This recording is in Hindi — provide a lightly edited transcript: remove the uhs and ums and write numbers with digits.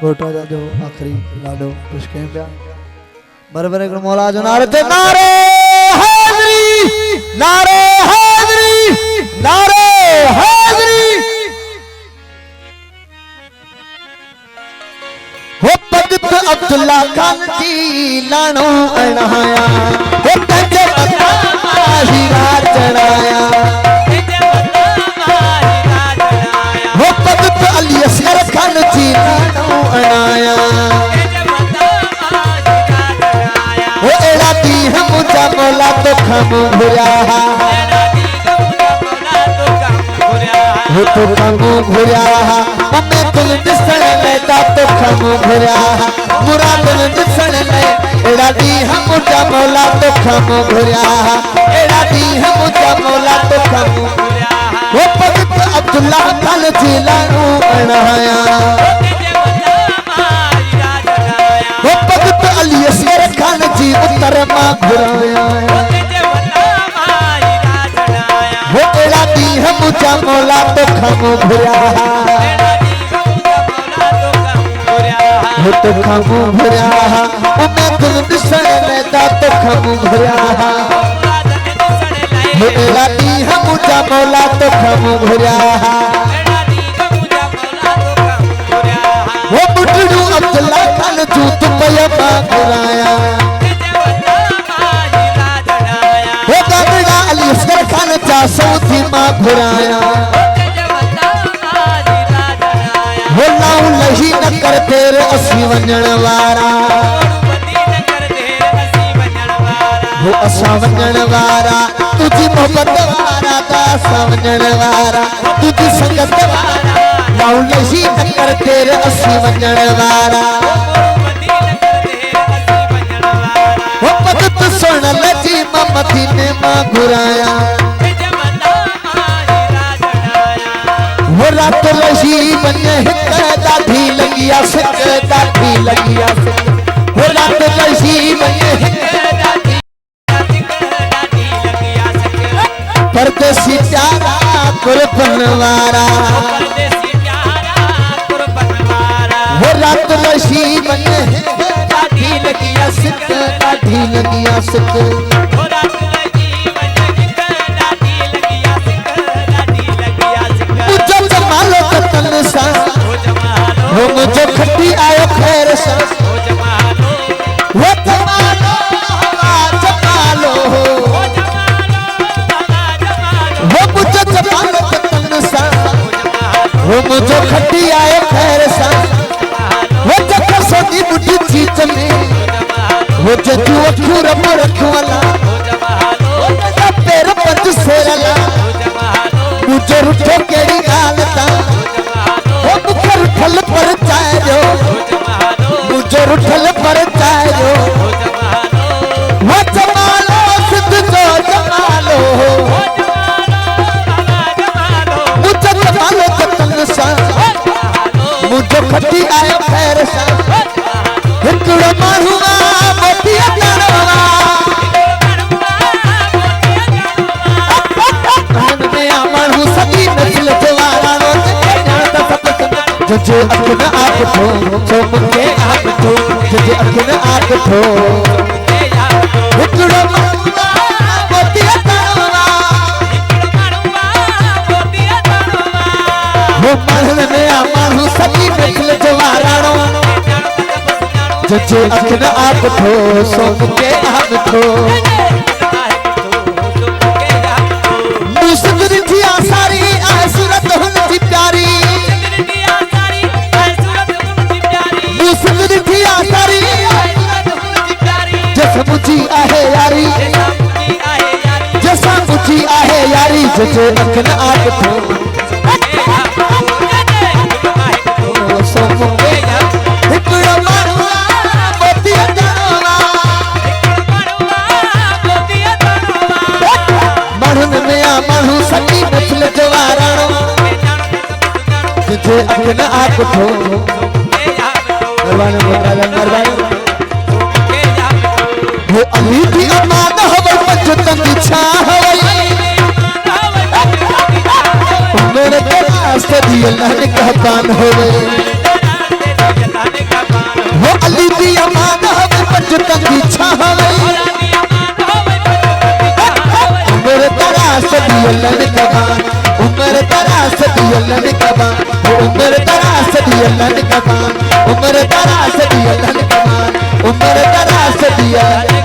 गोटा जा जो आखिरी लाडो कुछ कह पिया बराबर एक मौला जो नारे ते नारे हैदरी नारे हैदरी नारे हैदरी हो भगत अब्दुल्ला खान जी लाणो अणाया हो कंजे बता हीरा चढ़ाया हो भगत अली असगर खान जी लाणो अणाया हो एड़ा दी हम मुझा मौला तो खम भुया हो तो खम भुया मम्मे तुल दिसण लेता तो खम भुया मुराद दिसण ले एड़ा दी हम मुझा मौला तो खम भुया एड़ा दी हम मुझा मौला तो खम हो भगत अब्दुल्ला खान जी लाणो अणाया हो भगत अली असगर खान जी उत्तर मां घुराया हो एड़ा दी हम मुझा मौला तो खम भुया हो तो खम भुया मैं तुम दिसण लेता तो खम भुया हो एड़ा दी हम मुझा मौला तो खम भुया हो बुटड़ू अब्दुल्ला खान जू तुम पयमा घुराया हो गागड़ा अली असगर खान चा सऊदी मां घुराया हो लाऊं लही न कर तेरे असी वंजण वारा हो असा वंजण वारा तुझी मोहब्बत वारा का असा वंजण वारा तुझी संगत वारा लाऊं लही न कर तेरे असी वंजण वारा हो भगत सुन लजी मां मदीने मां घुराया हो रात लही बने हिक दाढ़ी लगिया सिक दाढ़ी लगिया सिक हो रात लही बने हिक परदेसी प्यारा कुर्बन वारा हो रात लही बने हिक दाढ़ी लगिया सिक दाढ़ी लगिया सिक हो मुझे खट्टी आयो खैर सा वो जमालो जमालो वो मुझे जमालो तन सा वो मुझे खट्टी आयो खैर सा वो जब सोनी मुझी चीज में वो जजू अखूर रखवाला वो जब पैर पंज सेरला मुझे रुठो केड़ी गालता वो मुझे रुठल पर चायो मुझे रुठल पर चायो वो जमालो सिद्ध जो जमालो मुझे जमालो जतन सा मुझे खट्टी आयो खैर सा हिकड़ो माण्हू मोती अतणवा मन में माण्हू सभी नस्ल जवारानो तुझे अखन आप थो सो मुझे आप थो तुझे अखन आप थो हिकड़ो माण्हू मोती अतणवा वो माण्हुनि में माण्हू सभी नस्ल जवारानो तुझे अखन आप थो सो मुझे आप थो मुसदर थी आसारी आए सूरत हुन जी प्यारी मुसदर थी आसारी जैसा मुझी आहे यारी जैसा मुझी आहे यारी तुझे अखन आप थो सो मुझे हिकड़ो माण्हू मोती अतणवा माण्हुनि में माण्हू सभी नस्ल जवारानो तुझे अखन आप थो मरवानी वो अली भी अमान हवल पंजतन की छा हवल मेरे रास्ते दिए अल्लाह ने कहतान होवे चंगी छावे उम्र दराज दियलन कबान उम्र दराज दियलन कबान उम्र दराज दियलन कबान उम्र दराज दियलन कबान उम्र दराज दियलन